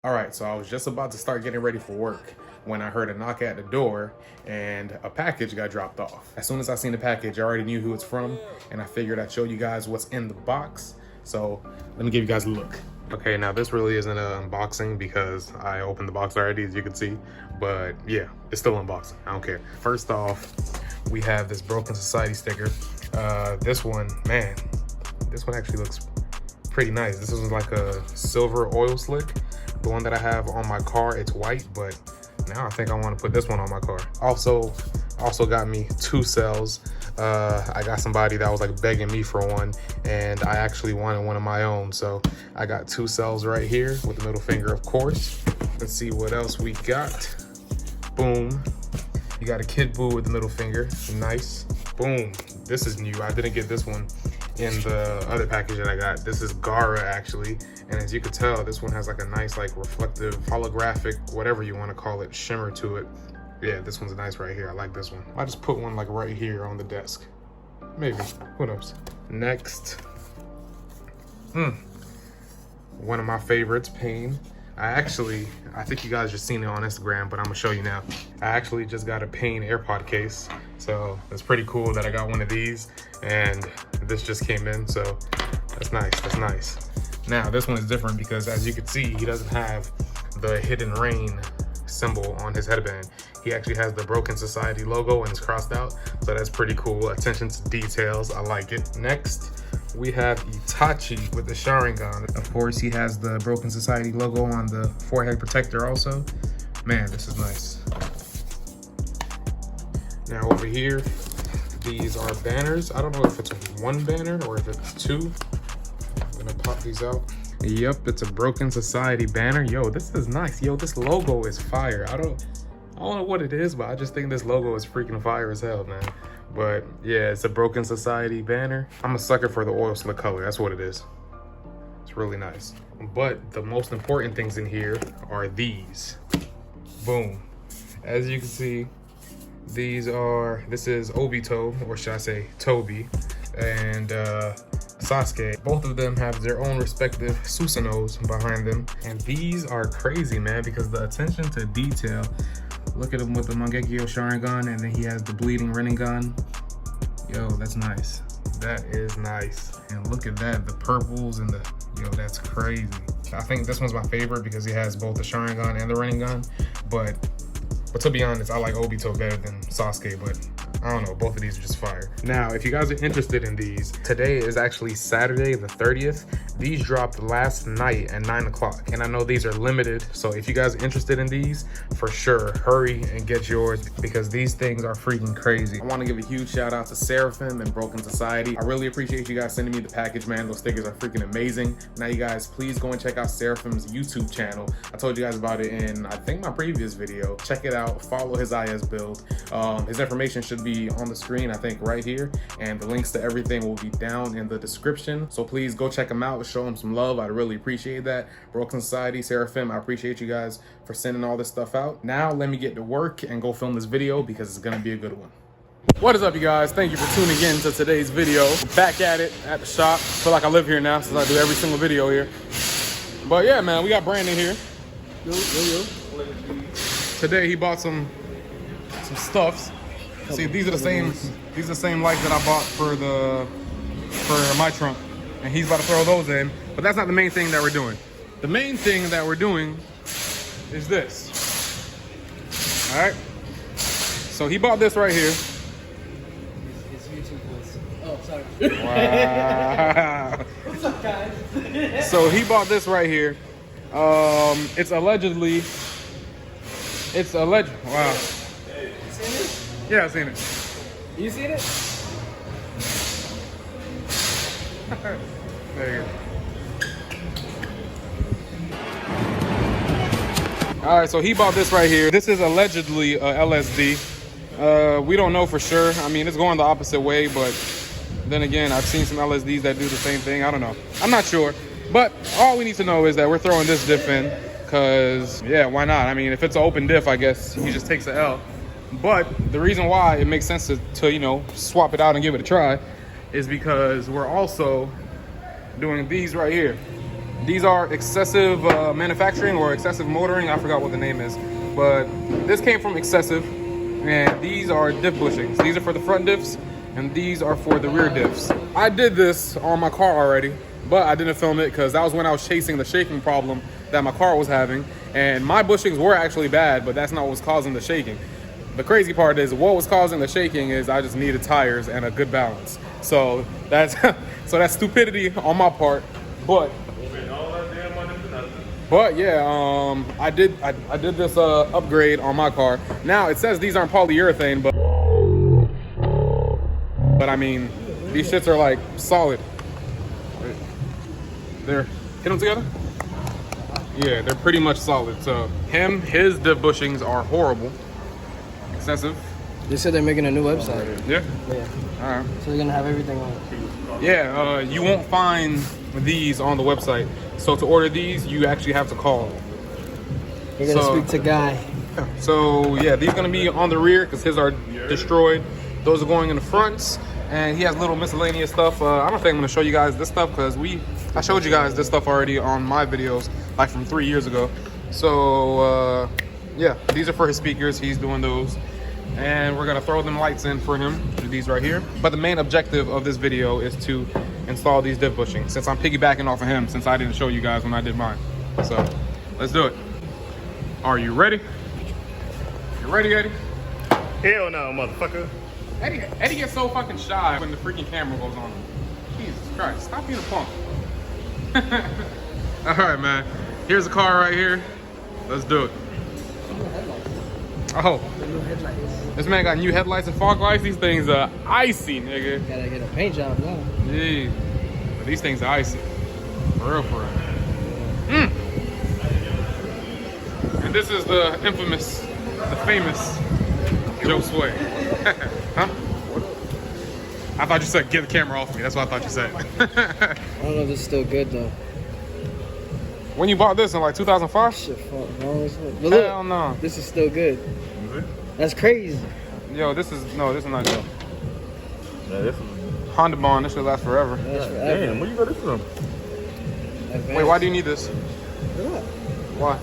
All right, so I was just about to start getting ready for work when I heard a knock at the door and a package got dropped off. As soon as I seen the package, I already knew who it's from, and I figured I'd show you guys what's in the box. So let me give you guys a look. Okay, now this really isn't an unboxing because I opened the box already, as you can see, but yeah, it's still unboxing, I don't care. First off, we have this Broken Society sticker. This one, man, this one actually looks pretty nice. This is like a silver oil slick. The one that I have on my car, it's white, but now I think I want to put this one on my car. Also got me 2 cells. I got somebody that was like begging me for one, and I actually wanted one of my own. So I got 2 cells right here with the middle finger, of course. Let's see what else we got. Boom. You got a Kid Buu with the middle finger. Nice. Boom. This is new. I didn't get this one in the other package that I got. This is Gara actually, and as you can tell, this one has like a nice like reflective holographic, whatever you want to call it, shimmer to it. Yeah, this one's nice right here. I like this one. I just put one like right here on the desk, maybe, who knows. Next, one of my favorites, Pain. I think you guys just seen it on Instagram, but I'm gonna show you now. I actually just got a Pain AirPod case, so it's pretty cool that I got one of these, and this just came in, so that's nice, that's nice. Now, this one is different because as you can see, he doesn't have the Hidden Rain symbol on his headband. He actually has the Broken Society logo and it's crossed out, so that's pretty cool. Attention to details, I like it. Next, we have Itachi with the Sharingan. Of course, he has the Broken Society logo on the forehead protector also. Man, this is nice. Now over here, these are banners. I don't know if it's 1 banner or if it's 2. I'm gonna pop these out. Yep, it's a Broken Society banner. Yo, this is nice. Yo, this logo is fire. I don't know what it is, but I just think this logo is freaking fire as hell, man. But yeah, it's a Broken Society banner. I'm a sucker for the oil slick color. That's what it is. It's really nice. But the most important things in here are these. Boom. As you can see, this is Obito, or should I say Toby, and Sasuke. Both of them have their own respective Susanos behind them. And these are crazy, man, because the attention to detail. Look at him with the Mangekyo Sharingan, and then he has the Bleeding Rinnegan. Yo, that's nice. That is nice. And look at that, the purples and the, yo, that's crazy. I think this one's my favorite because he has both the Sharingan and the Rinnegan. But to be honest, I like Obito better than Sasuke, but I don't know, both of these are just fire. Now, if you guys are interested in these, today is actually Saturday the 30th. These dropped last night at 9 o'clock, and I know these are limited, so if you guys are interested in these, for sure, hurry and get yours because these things are freaking crazy. I want to give a huge shout out to Seraphim and Broken Society. I really appreciate you guys sending me the package, man. Those stickers are freaking amazing. Now, you guys, please go and check out Seraphim's YouTube channel. I told you guys about it in, I think, my previous video. Check it out, follow his IS build. His information should be on the screen, I think, right here, and the links to everything will be down in the description, so please go check him out, show him some love. I'd really appreciate that. Broken Society, Seraphim, I appreciate you guys for sending all this stuff out. Now let me get to work and go film this video because it's gonna be a good one. What is up, you guys? Thank you for tuning in to today's video. Back at it at the shop. Feel like I live here now since I do every single video here. But yeah, man, we got Brandon here. Yo. Today he bought some stuffs. See, these are the same lights that I bought for my trunk, and he's about to throw those in. But that's not the main thing that we're doing. The main thing that we're doing is this. All right. So he bought this right here. His YouTube voice. Oh, sorry. Wow. What's up, guys? So he bought this right here. It's allegedly. Wow. Yeah, I've seen it. You seen it? There you go. All right, so he bought this right here. This is allegedly LSD. We don't know for sure. I mean, it's going the opposite way, but then again, I've seen some LSDs that do the same thing. I don't know. I'm not sure. But all we need to know is that we're throwing this diff in because, yeah, why not? I mean, if it's an open diff, I guess he just takes the L. But the reason why it makes sense to you know, swap it out and give it a try is because we're also doing these right here. These are excessive manufacturing or excessive motoring. I forgot what the name is. But this came from Excessive. And these are diff bushings. These are for the front diffs. And these are for the rear diffs. I did this on my car already, but I didn't film it because that was when I was chasing the shaking problem that my car was having. And my bushings were actually bad, but that's not what was causing the shaking. The crazy part is what was causing the shaking is I just needed tires and a good balance. So that's that's stupidity on my part. But yeah, I did this upgrade on my car. Now it says these aren't polyurethane, but I mean, these shits are like solid. They're hit them together. Yeah, they're pretty much solid. So his diff bushings are horrible, excessive. They said they're making a new website. Yeah. Yeah. All right. So they're gonna have everything on it. Yeah, you won't find these on the website. So to order these, you actually have to call. You're gonna speak to Guy. So yeah, these are gonna be on the rear because his are destroyed. Those are going in the fronts, and he has little miscellaneous stuff. I don't think I'm gonna show you guys this stuff because I showed you guys this stuff already on my videos, like from 3 years ago. So yeah, these are for his speakers. He's doing those. And we're gonna throw them lights in for him, these right here. But the main objective of this video is to install these diff bushings, since I'm piggybacking off of him, since I didn't show you guys when I did mine. So let's do it. Are you ready? You ready, Eddie? Hell no, motherfucker. Eddie gets so fucking shy when the freaking camera goes on. Jesus Christ, stop being a punk. All right, man. Here's the car right here. Let's do it. Oh. New headlights. This man got new headlights and fog lights. These things are icy, nigga. Gotta get a paint job now. Yeah. But these things are icy. For real, for real. And this is the infamous, the famous Joe Sway. Huh? I thought you said get the camera off me. That's what I thought you said. I don't know if this is still good though. When you bought this in like 2005? Shit, fuck, no, but look, Hell no. this is still good. That's crazy. Yo, this is not good. Yeah, this is... Honda Bond, this should last forever. That's forever. Damn, where you got this from? Advanced. Wait, why do you need this? Look at that. Why?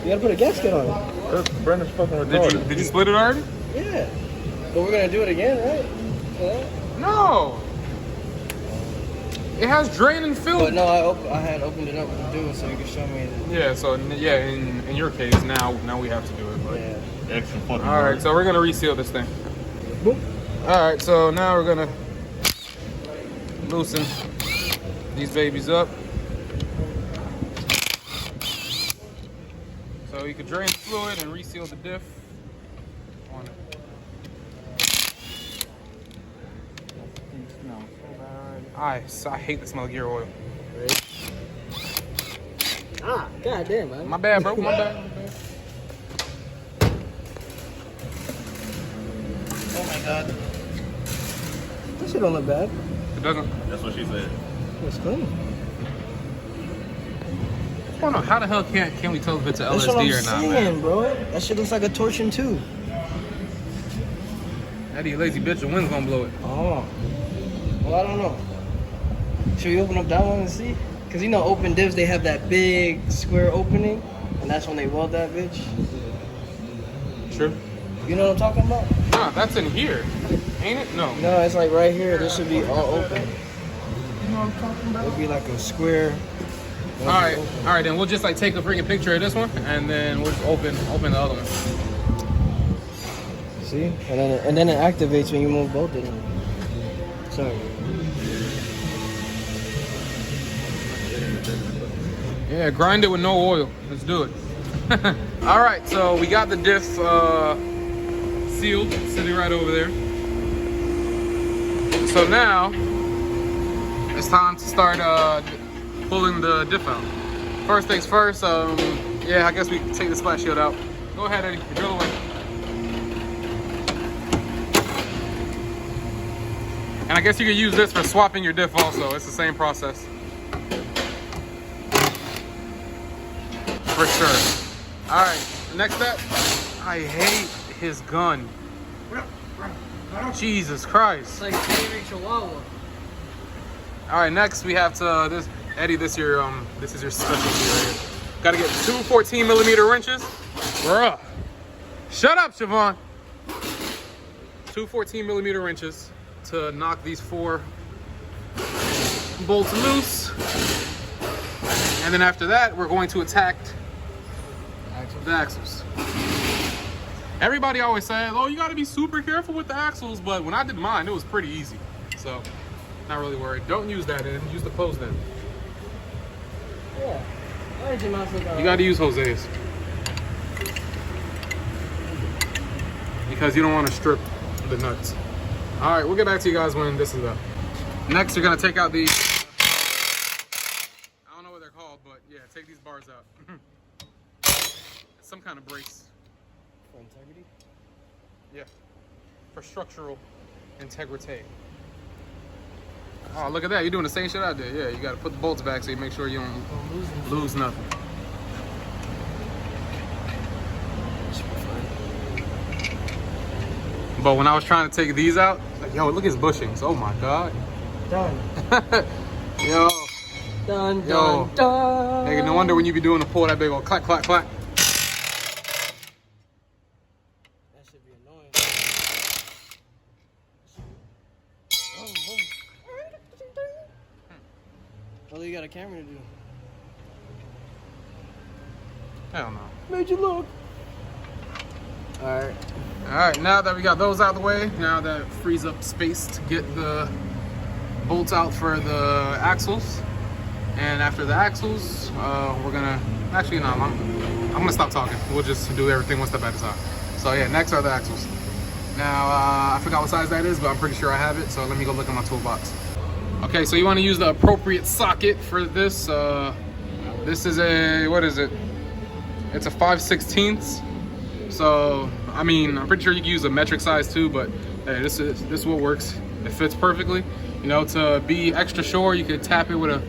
You gotta put a gasket on it. That's Brandon's fucking retarded. Did you split it already? Yeah. But we're gonna do it again, right? Yeah. No. It has drain and fill. But no, I had opened it up to do it so you could show me. Yeah, so yeah, in your case, now we have to do it. But. Yeah. Extra fucking All right, so we're gonna reseal this thing. Boop. All right, so now we're gonna loosen these babies up. So you can drain the fluid and reseal the diff on it. I hate the smell of gear oil. Ah, goddamn, man. My bad, bro. My bad. Oh my god. That shit don't look bad. It doesn't. That's what she said. It's clean. I don't know how the hell can we tell if it's a That's what I'm LSD or not, saying, man? bro. That shit looks like a torsion too. Eddie, you lazy bitch, the wind's gonna blow it. Oh. Well, I don't know. Should we open up that one and see? Because you know, open divs, they have that big square opening, and that's when they weld that bitch. True. You know what I'm talking about? Nah, that's in here, ain't it? No. No, it's like right here. This should be all open. You know what I'm talking about? It'd be like a square. All right, then we'll just like take a freaking picture of this one, and then we'll just open the other one. See? And then it activates when you move both of them. Sorry. Yeah, grind it with no oil. Let's do it. All right, so we got the diff sealed, sitting right over there. So now it's time to start pulling the diff out. First things first, yeah, I guess we can take the splat shield out. Go ahead, Eddie, drill away. And I guess you could use this for swapping your diff also. It's the same process. For sure. All right, next step. I hate his gun. Jesus Christ. It's like baby chihuahua. All right, next we have to Eddie, this is your specialty right here. Gotta get 2 14mm wrenches. Bruh. Shut up, Siobhan. 2 14mm wrenches to knock these 4 bolts loose. And then after that, we're going to attack the axles. Everybody always says, oh, you gotta be super careful with the axles, but when I did mine, it was pretty easy. So, not really worried. Don't use that end, use the closed end. Yeah. You gotta use Jose's. Because you don't want to strip the nuts. Alright, we'll get back to you guys when this is up. Next, you're gonna take out these, I don't know what they're called, but yeah, take these bars out. It's some kind of brace. For integrity? Yeah, for structural integrity. Oh, look at that. You're doing the same shit I did. Yeah, you got to put the bolts back so you make sure you don't lose nothing. But when I was trying to take these out, like, yo, look at his bushings. Oh, my God. Done. Yo. Done, Yo. done, done. Nigga, no wonder when you be doing the pull, that big old clack, clack, clack. That should be annoying. Oh. What do you got a camera to do? Hell no. Made you look. Alright. Alright, now that we got those out of the way, now that frees up space to get the bolts out for the axles. And after the axles, we're gonna, actually no, I'm gonna stop talking. We'll just do everything one step at a time. So yeah, next are the axles. Now, I forgot what size that is, but I'm pretty sure I have it. So let me go look in my toolbox. Okay, so you wanna use the appropriate socket for this. This is a, what is it? It's a 5/16. So, I mean, I'm pretty sure you can use a metric size too, but hey, this is what works. It fits perfectly. You know, to be extra sure, you could tap it with a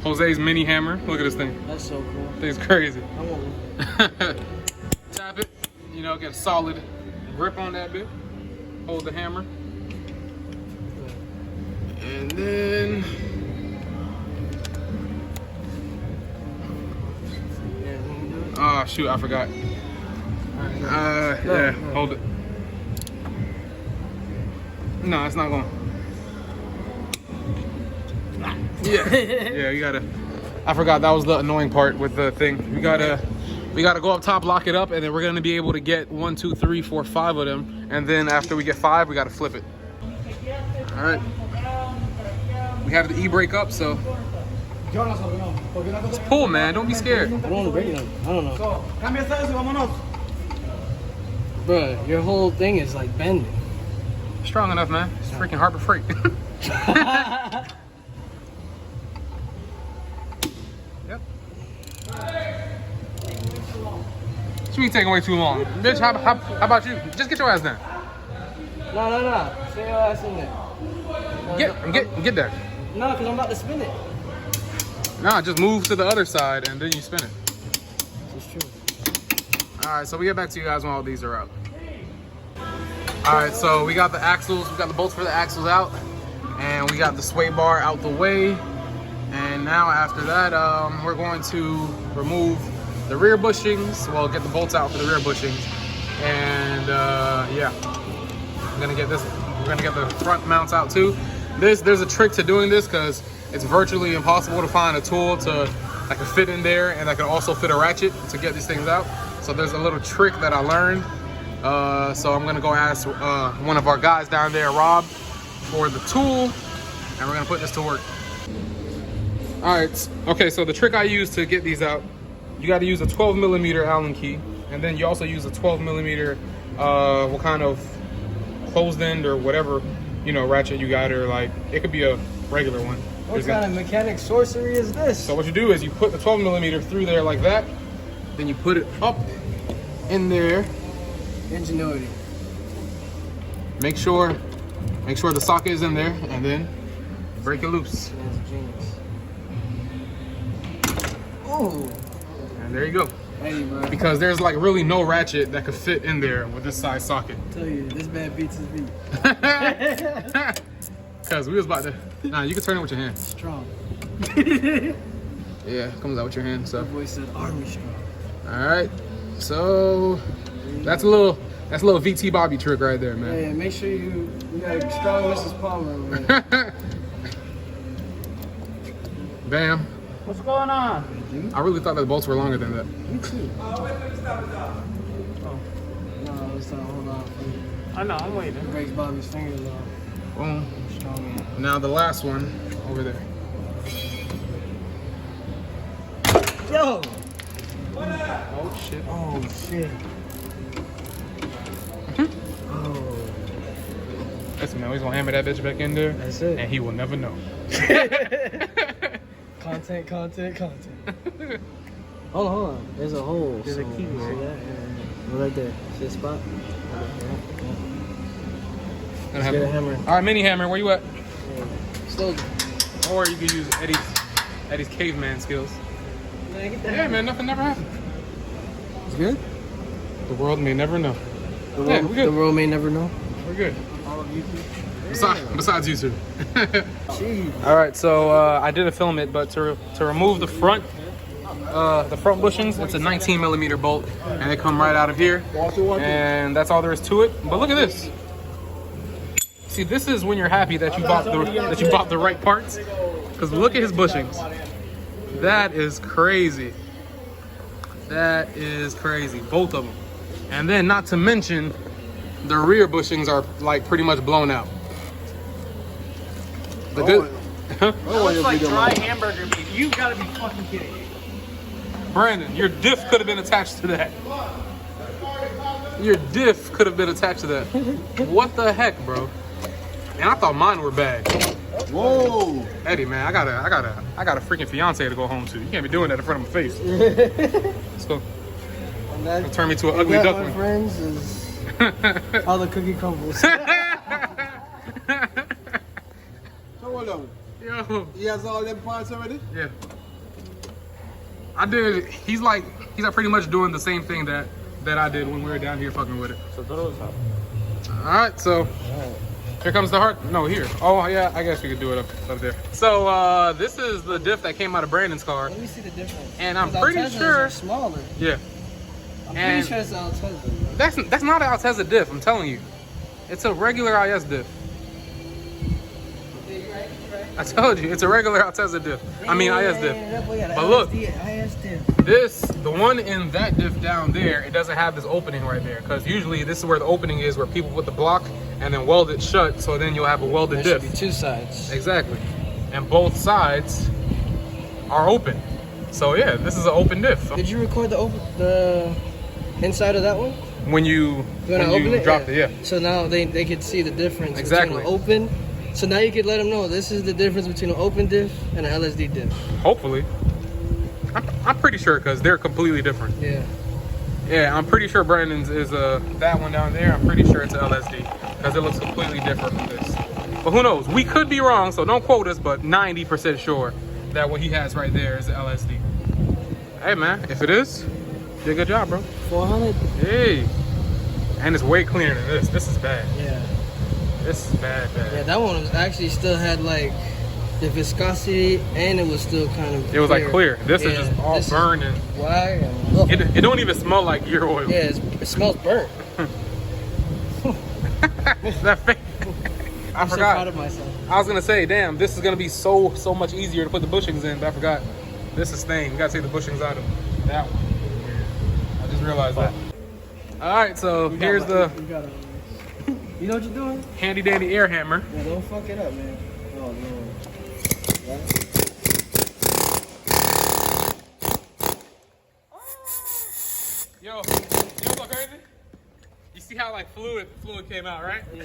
Jose's mini hammer. Look at this thing. That's so cool. Thing's crazy. I want one. Tap it, you know, get a solid grip on that bit. Hold the hammer. And then oh shoot, I forgot. Yeah, hold it. No, it's not going. Yeah, you gotta. I forgot that was the annoying part with the thing. We gotta go up top, lock it up, and then we're gonna be able to get 1, 2, 3, 4, 5 of them. And then after we get 5, we gotta flip it. All right. We have the e-brake up, so just pull, man. Don't be scared. I don't want to break it. I don't know. Bruh, your whole thing is like bending. Strong enough, man. It's freaking Harbor Freight. Yep. This mean taking way too long. Bitch, how about you? Just get your ass down. No. Stay your ass in there. Get there. No, because I'm about to spin it. Nah, just move to the other side and then you spin it. That's true. Alright, so we get back to you guys when all these are out. Alright, so we got the axles, we got the bolts for the axles out, and we got the sway bar out the way. And now after that, we're going to remove the rear bushings. Well, get the bolts out for the rear bushings. And yeah, we're gonna get the front mounts out too. There's a trick to doing this because it's virtually impossible to find a tool that can fit in there and that can also fit a ratchet to get these things out. So there's a little trick that I learned. So I'm gonna go ask one of our guys down there, Rob, for the tool, and we're gonna put this to work. All right, okay, so the trick I use to get these out, you gotta use a 12mm Allen key, and then you also use a 12mm, what kind of closed end or whatever, you know, ratchet you got, or like, it could be a regular one. What kind of mechanic sorcery is this? So what you do is you put the 12mm through there like that, then you put it up in there. Ingenuity. Make sure the socket is in there, and then break it loose. That's genius. Ooh. And there you go. Hey, bro. Because there's like really no ratchet that could fit in there with this size socket. I tell you, this man beats his beat. Because we was about to. Nah, you can turn it with your hand. Strong. Yeah, it comes out with your hand. So. That boy said army strong. All right. So that's a little VT Bobby trick right there, man. Yeah, make sure you got a strong Mrs. Palmer. Man. Bam. What's going on? I really thought that the bolts were longer than that. Me too. No, I was trying to hold on. I know, I'm waiting. Breaks Bobby's fingers off. Boom. Strong man. Now the last one over there. Yo! Oh shit. Oh shit. Oh. Listen, man, he's gonna hammer that bitch back in there. That's it. And he will never know. Content. Hold on. There's a hole. There's a key, See right? that? Yeah. Right there. See the spot? Gonna Let's get a hammer. All right, mini hammer. Where you at? Still. Or you could use Eddie's caveman skills. Man, get that Yeah, man, nothing never happened. It's good? The world may never know. The Yeah, world, we're good. the world may never know. We're good. All of YouTube. Besides you two. Jeez. All right, so I didn't film it, but to remove the front bushings, it's a 19 millimeter bolt, and they come right out of here, and that's all there is to it. But look at this. See, this is when you're happy that you bought the right parts, because look at his bushings. That is crazy. That is crazy, both of them. And then, not to mention, the rear bushings are like pretty much blown out. The good. That looks like dry hamburger meat. You gotta be fucking kidding me. Brandon, your diff could have been attached to that. Your diff could have been attached to that. What the heck, bro? And I thought mine were bad. Whoa! Eddie, man, I got a freaking fiance to go home to. You can't be doing that in front of my face. Let's go. And that, Turn me to an ugly that, duckling. my friends, is how the cookie crumbles. So hold on. Yo. He has all them parts already? Yeah. I did. He's like pretty much doing the same thing that I did when we were down here fucking with it. So those up. All right, so here comes the heart. No, here. Oh yeah, I guess we could do it up there. So this is the diff that came out of Brandon's car. Let me see the difference. And I'm 'Cause pretty Altezas sure- are smaller. Yeah. I'm And- pretty sure it's Altezza. That's not an Altezza diff. I'm telling you, it's a regular IS diff. Yeah, you're right. I told you, it's a regular Altezza diff. I mean IS diff. But look. IS diff. The one in that diff down there, it doesn't have this opening right there, because usually this is where the opening is, where people put the block and then weld it shut, so then you'll have a welded There should diff. be two sides. Exactly. And both sides are open. So yeah, this is an open diff. Did you record the inside of that one? When you Open it? dropped it, yeah. So now they could see the difference Exactly. between an open. So now you could let them know this is the difference between an open diff and an LSD diff. Hopefully. I'm pretty sure, because they're completely different. Yeah. Yeah, I'm pretty sure Brandon's is that one down there. I'm pretty sure it's a LSD, because it looks completely different from this. But who knows? We could be wrong, so don't quote us, but 90% sure that what he has right there is a LSD. Hey man, if it is, you did a good job, bro. 400. Hey. And it's way cleaner than this. This is bad. Yeah. This is bad. Yeah, that one was actually still had like the viscosity, and it was still kind of. It was like clear. This is just all this is burned and white and ugh. it don't even smell like gear oil. Yeah, it smells burnt. That face. I I'm so forgot. proud of myself. I was gonna say, damn, this is gonna be so much easier to put the bushings in, but I forgot. This is staying. You gotta take the bushings out of that one. I just realized that. All right, so here's the You know what you're doing? handy dandy air hammer. Yeah, don't fuck it up, man. Oh no. Yo, you know what's crazy? You see how like fluid came out, right? Yeah.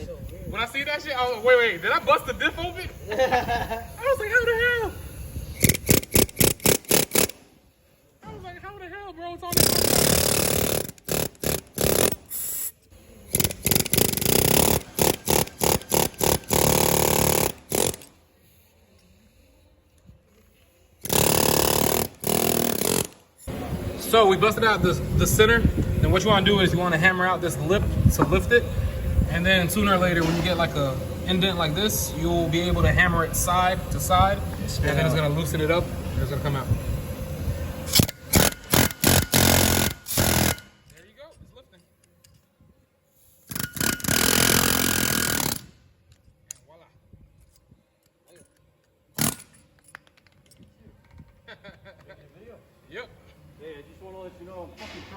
When I see that shit, I was like, wait, did I bust the diff open? I was like, how the hell? I was like, how the hell, bro? It's on this. So we busted out the center, and what you want to do is you want to hammer out this lip to lift it, and then sooner or later when you get like a indent like this, you'll be able to hammer it side to side, and then it's gonna loosen it up and it's gonna come out.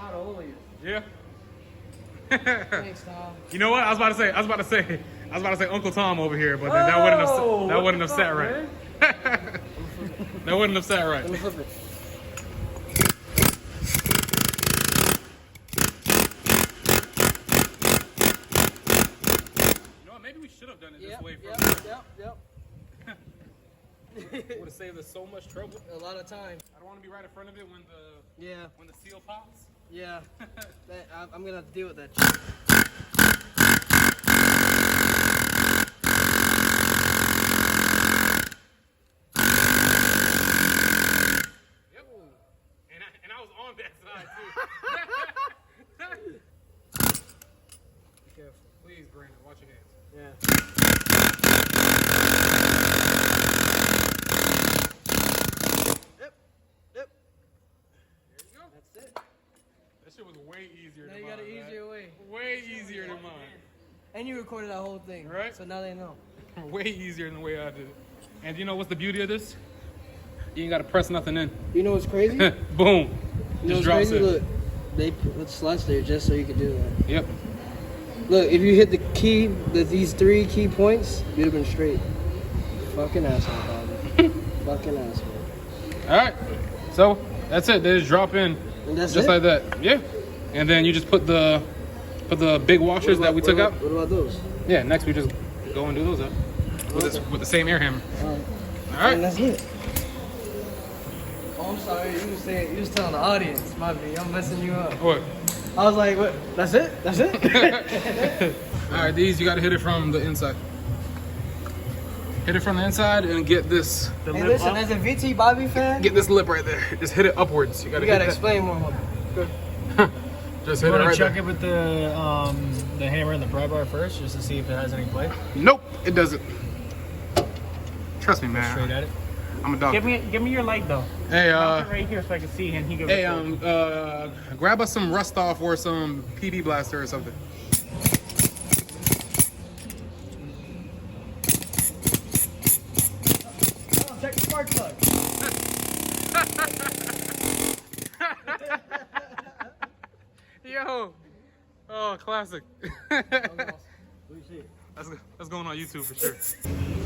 how to hold you. Yeah. Thanks, Tom. You know what? I was about to say Uncle Tom over here, but then that wouldn't have sat right. That wouldn't have sat right. Let me flip it. You know what? Maybe we should have done it this way Yep. Would have saved us so much trouble. A lot of time. I don't want to be right in front of it when the seal pops. Yeah. I'm gonna have to deal with that. Yep. And I was on that side too. Be careful. Please, Brandon, watch your hands. Yeah. Yep. There you go. That's it. That shit was way easier Now than you mine. got an easier way. Way easier than mine. And you recorded that whole thing. Right. So now they know. Way easier than the way I did it. And you know what's the beauty of this? You ain't got to press nothing in. You know what's crazy? Boom. You know Just what's drops crazy? it. Look, they put slots there just so you could do that. Yep. Look, if you hit the key, these 3 key points, you'd have been straight. Fucking asshole, Bobby. Fucking asshole. All right. So that's it. They just drop in, And that's just it? like that. Yeah. And then you just put the big washers that we took out. What about those? Yeah. Next we just go and do those up with the same air hammer. All And right. that's it. Oh, I'm sorry. You was telling the audience. My bad. I'm messing you up. What? I was like, what? That's it? That's it? All right. These you got to hit it from the inside. Hit it from the inside and get this. Hey, listen, as a VT Bobby fan, Get this lip right there. Just hit it upwards. You gotta you gotta hit explain more. that. Just hit You it want right to check there. it with the hammer and the pry bar first, just to see if it has any play? Nope, it doesn't. Trust me, man. Straight at it. I'm a doctor. Give me your light though. Hey, Put it right here so I can see, and he goes. hey, grab us some rust off or some PB blaster or something. Check the spark plug. Yo, oh, classic. That's going on YouTube for sure.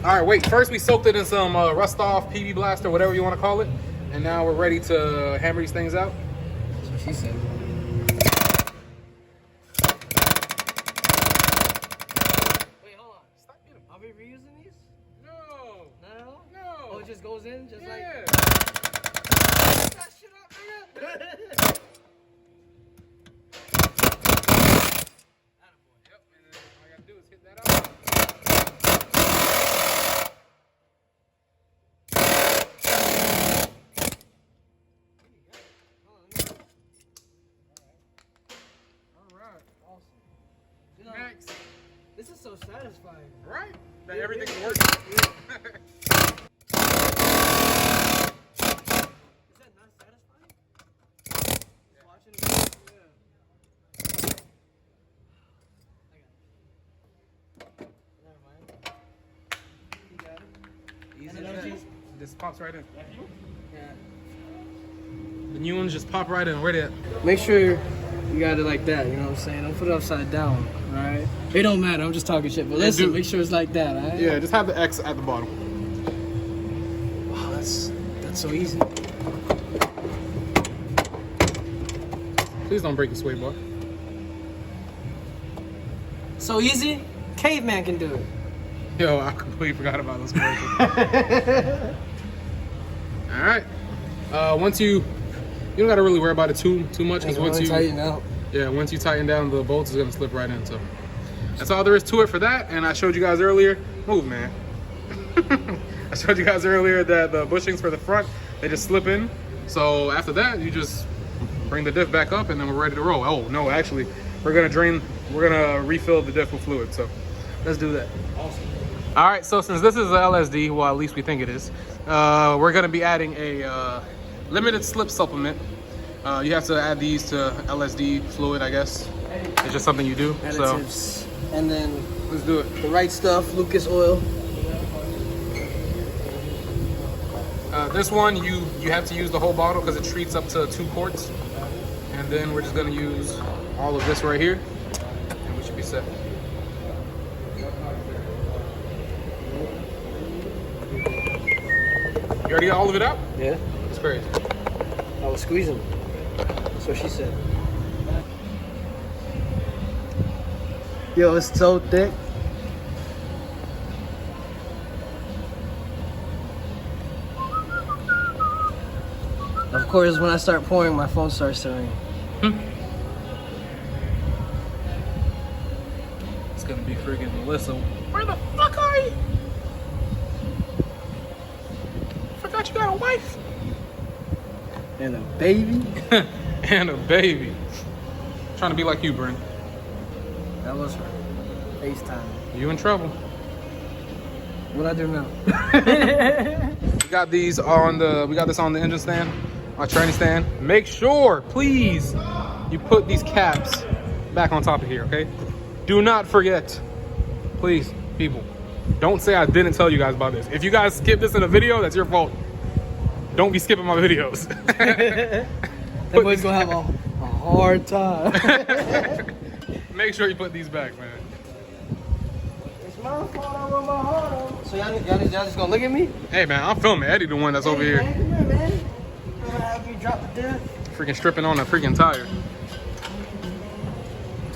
All right, wait. First, we soaked it in some rust off PB blaster, whatever you want to call it, and now we're ready to hammer these things out. That's what she said. Wait, hold on. Stop being Are we reusing these? No. Not at all? No. Oh, it just goes in, just like. Yeah. That shit up, nigga. Yep, and then all I gotta do is hit that out. All right. Awesome. You know, Next. this is so satisfying. Right? That everything works. Is that not satisfying? Watching it. Yeah. I got it. Never mind. You got it. Easy And as then that. Just pops right in. Yeah. The new ones just pop right in. Where they at? Make sure you got it like that, you know what I'm saying? Don't put it upside down, alright? It don't matter, I'm just talking shit, but listen, dude. make sure it's like that, alright? Yeah, just have the X at the bottom. Wow, that's so easy. Please don't break the sway bar. So easy, caveman can do it. Yo, I completely forgot about those commercials. All right. Once you don't gotta really worry about it too much because once you tighten out. once you tighten down, the bolts is gonna slip right in. So that's all there is to it for that. And I showed you guys earlier. Move, man. I showed you guys earlier that the bushings for the front, they just slip in. So after that, you just bring the diff back up and then we're ready to roll. Oh no, actually, we're gonna refill the diff with fluid. So let's do that. Awesome. All right, so since this is the LSD, well, at least we think it is, we're gonna be adding a limited slip supplement. You have to add these to LSD fluid, I guess. It's just something you do. Additives. So And then let's do it. the right stuff, Lucas oil. This one, you have to use the whole bottle because it treats up to 2 quarts. And And then we're just gonna use all of this right here, and we should be set. You already got all of it out? Yeah. It's crazy. I was squeezing. That's what she said. Yo, it's so thick. Of course, when I start pouring, my phone starts to ring. It's gonna be freaking Melissa. Where the fuck are you? Forgot you got a wife. And a baby. And a baby. Trying to be like you, Brent. That was her. FaceTime. You in trouble. What I do now? We got these on the. We got this on the engine stand, our training stand. Make sure, please, you put these caps back on top of here. Okay? Do not forget, please, people. Don't say I didn't tell you guys about this. If you guys skip this in a video, that's your fault. Don't be skipping my videos. That boy's gonna have a hard time. Make sure you put these back, man. It's my fault I wrote my heart on. So y'all just gonna look at me? Hey, man, I'm filming. Eddie, the one that's over here. Man, come here, man. You gonna have me drop the diff? Freaking stripping on a freaking tire.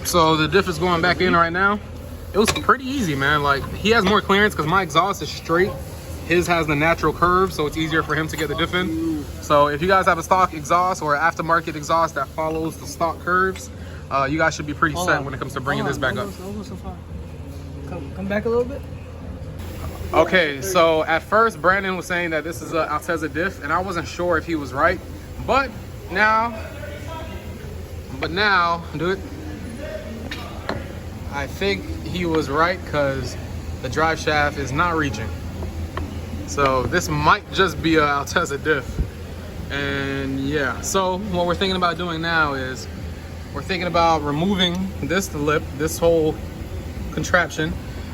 So the diff is going back in right now. It was pretty easy, man. Like, he has more clearance because my exhaust is straight. His has the natural curve, so it's easier for him to get the diff in. So if you guys have a stock exhaust or aftermarket exhaust that follows the stock curves, you guys should be pretty set when it comes to bringing this back up. Don't go so far. Come back a little bit. Okay, so at first Brandon was saying that this is a Altezza diff, and I wasn't sure if he was right, but now, do it. I think he was right because the drive shaft is not reaching. So this might just be a Altezza diff. And yeah, so what we're thinking about doing now is we're thinking about removing this lip, this whole contraption.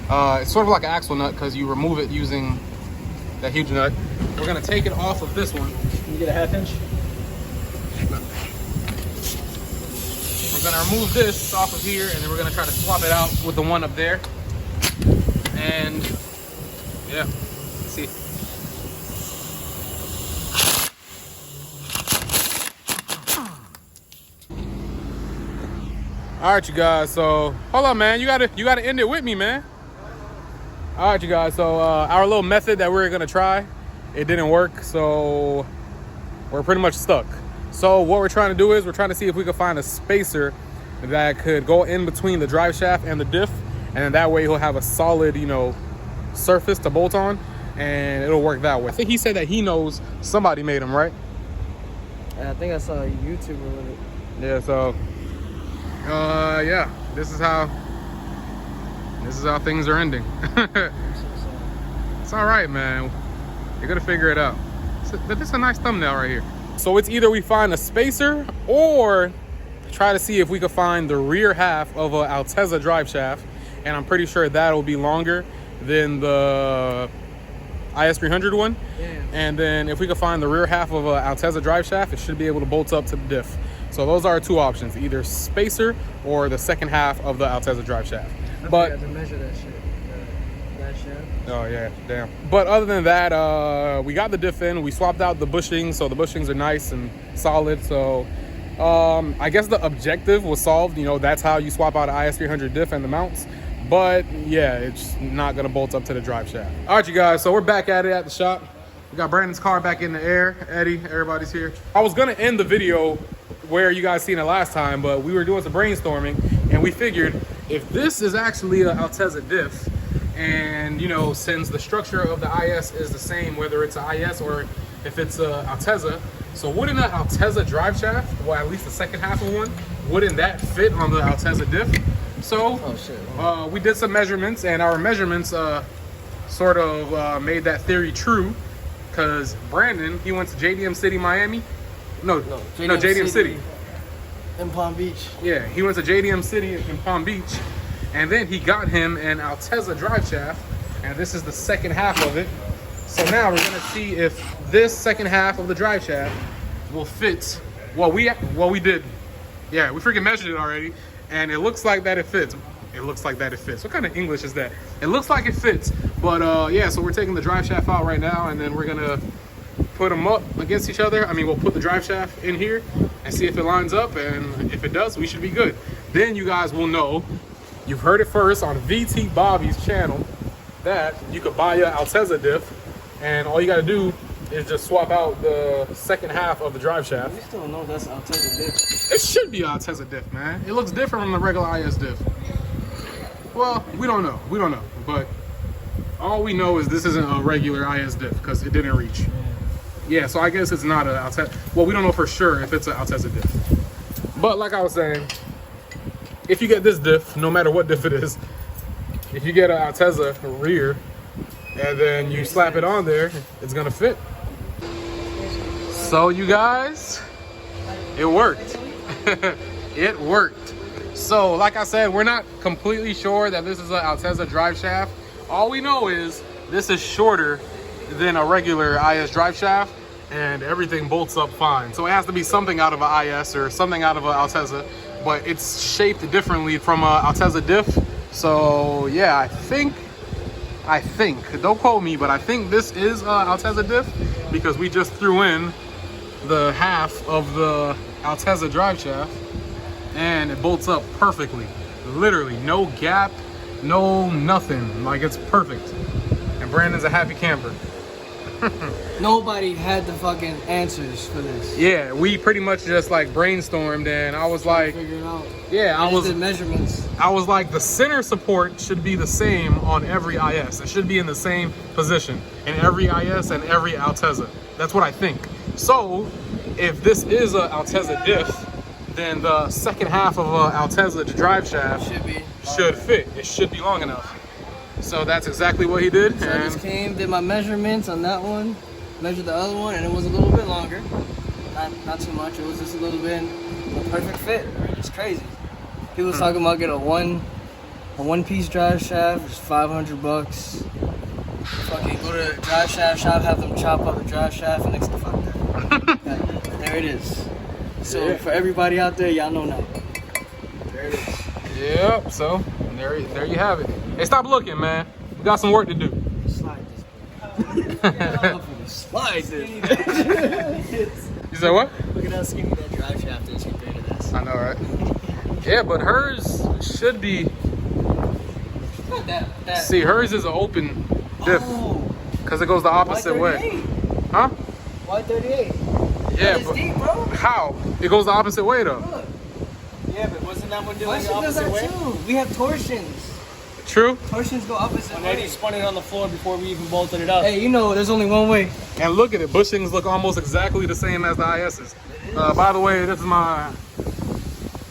It's sort of like an axle nut because you remove it using that huge nut. We're gonna take it off of this one. Can you get a 1/2 inch? We're gonna remove this off of here, and then we're gonna try to swap it out with the one up there. And yeah, let's see. All right, you guys. So hold on, man. You gotta end it with me, man. All right, you guys. So our little method that we're gonna try, it didn't work. So we're pretty much stuck. So what we're trying to do is we're trying to see if we could find a spacer that could go in between the drive shaft and the diff, and then that way he'll have a solid, you know, surface to bolt on, and it'll work that way. I think he said that he knows somebody made them, right? I think I saw a YouTuber with it. Yeah. So. Yeah, this is how things are ending. It's all right, man. You're gonna figure it out. This is a nice thumbnail right here. So it's either we find a spacer or try to see if we could find the rear half of a Altezza drive shaft, and I'm pretty sure that'll be longer than the IS300 one. Yeah. And then if we could find the rear half of a Altezza drive shaft, it should be able to bolt up to the diff. So those are our two options, either spacer or the second half of the Altezza drive shaft. I But forgot to measure that shit. That shaft. oh yeah, damn. But other than that, we got the diff in. We swapped out the bushings, so the bushings are nice and solid. So I guess the objective was solved. You know, that's how you swap out an IS300 diff and the mounts. But yeah, it's not gonna bolt up to the drive shaft. All right, you guys. So we're back at it at the shop. We got Brandon's car back in the air. Eddie, everybody's here. I was gonna end the video where you guys seen it last time, but we were doing some brainstorming, and we figured if this is actually an Altezza diff, and you know, since the structure of the IS is the same, whether it's an IS or if it's a Altezza, so wouldn't an Altezza drive shaft, well, at least the second half of one, wouldn't that fit on the Altezza diff? So we did some measurements, and our measurements sort of made that theory true, because Brandon, he went to JDM City, Miami. No, JDM City. In Palm Beach. Yeah, he went to JDM City in Palm Beach, and then he got him an Altezza drive shaft, and this is the second half of it. So now we're gonna see if this second half of the drive shaft will fit what we did Yeah, we freaking measured it already, and it looks like that it fits. It looks like that it fits. What kind of English is that? It looks like it fits, but yeah. So we're taking the drive shaft out right now, and then we're gonna put them up against each other. I mean, we'll put the drive shaft in here and see if it lines up, and if it does, we should be good. Then you guys will know. You've heard it first on VT Bobby's channel that you could buy your Altezza diff, and all you got to do is just swap out the second half of the drive shaft. We still know that's Altezza diff. It should be Altezza diff, man. It looks different from the regular IS diff. Well, we don't know. We don't know. But all we know is this isn't a regular IS diff because it didn't reach. Yeah, so I guess it's not a Altezza. Well, we don't know for sure if it's an Altezza diff. But like I was saying, if you get this diff, no matter what diff it is, if you get an Altezza rear and then you slap it on there, it's gonna fit. So you guys, it worked. It worked. So like I said, we're not completely sure that this is an Altezza drive shaft. All we know is this is shorter than a regular IS drive shaft, and everything bolts up fine. So it has to be something out of an IS or something out of an Altezza, but it's shaped differently from a Altezza diff. So yeah, I think, don't quote me, but I think this is a Altezza diff because we just threw in the half of the Altezza drive shaft and it bolts up perfectly. Literally, no gap, no nothing. Like, it's perfect. And Brandon's a happy camper. Nobody had the fucking answers for this. Yeah, we pretty much just like brainstormed, and I was like, Figure it out. yeah, I was the measurements. I was like, the center support should be the same on every IS. It should be in the same position in every IS and every Altezza. That's what I think. So if this is a Altezza diff, then the second half of a Altezza drive shaft should fit. It should be long enough. So that's exactly what he did. So I just came, did my measurements on that one, measured the other one, and it was a little bit longer. Not too much. It was just a little bit a perfect fit. It's crazy. People was talking about getting a one-piece drive shaft, it's $500. Fucking go to the drive shaft shop, have them chop up the drive shaft, and fuck that. There it is. So yeah. For everybody out there, y'all know now. There it is. Yep. So there you have it. Hey, stop looking, man. We got some work to do. Slide this. Slide this. You said what? Look at how skinny that drive shaft is compared to this. I know, right? Yeah, but hers should be. That. See, hers is an open diff because it goes the opposite way. Huh? Why 38? Yeah, but but deep, bro. how? It goes the opposite way though. Look. Yeah, but wasn't that one doing Why the does opposite that way? too? We have torsions. True. Torsions go opposite And way. then he spun it on the floor before we even bolted it up. Hey, you know there's only one way. And look at it. Bushings look almost exactly the same as the ISs. By the way, this is my.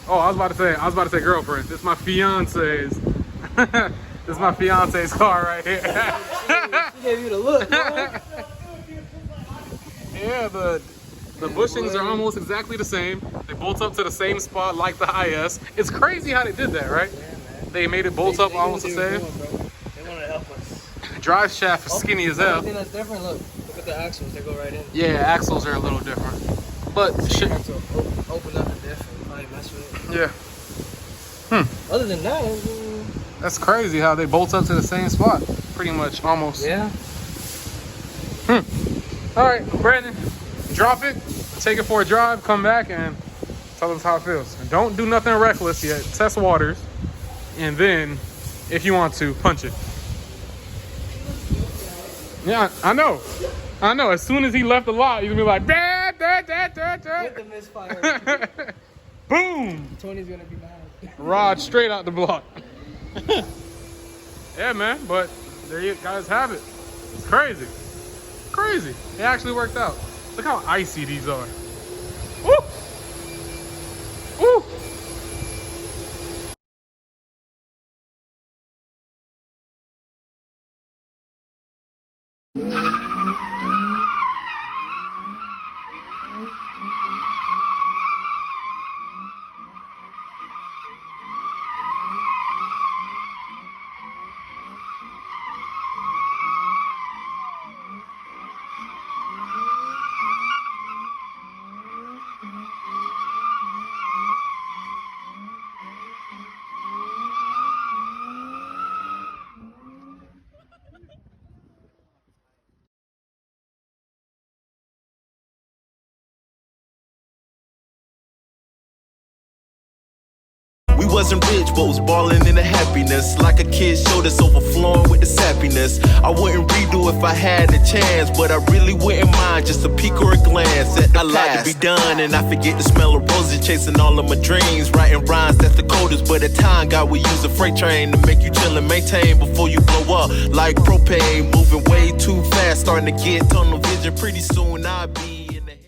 Oh, I was about to say girlfriend. This is my fiance's. This is my fiance's car right here. She gave you the look, bro. Yeah, the bushings are almost exactly the same. They bolt up to the same spot like the IS. It's crazy how they did that, right? Yeah, man. They made it bolt up almost the same. They wanted to help us. Drive shaft is skinny as hell. Only thing that's different, look at the axles. They go right in. Yeah, axles are a little different. But shit. You have to open up the diff and probably mess with it. Yeah. Other than that, That's crazy how they bolt up to the same spot. Pretty much, almost. yeah. All right, Brandon, drop it, take it for a drive, come back, and tell us how it feels. And don't do nothing reckless yet. Test waters, and then, if you want to, punch it. Yeah, I know. As soon as he left the lot, he's gonna be like, da, da, da, da, da. With the misfire. Boom! Tony's gonna be mad. Rod straight out the block. Yeah, man, but there you guys have it. It's crazy. Crazy. It actually worked out. Look how icy these are. Woo! Woo! wasn't rich, but was balling in the happiness. Like a kid's show that's overflowing with the sappiness. I wouldn't redo if I had a chance, but I really wouldn't mind just a peek or a glance at the past. To be done, and I forget the smell of roses, chasing all of my dreams, writing rhymes that's the coldest. But at time, God will use a freight train to make you chill and maintain before you blow up like propane. Moving way too fast, starting to get tunnel vision. Pretty soon I'll be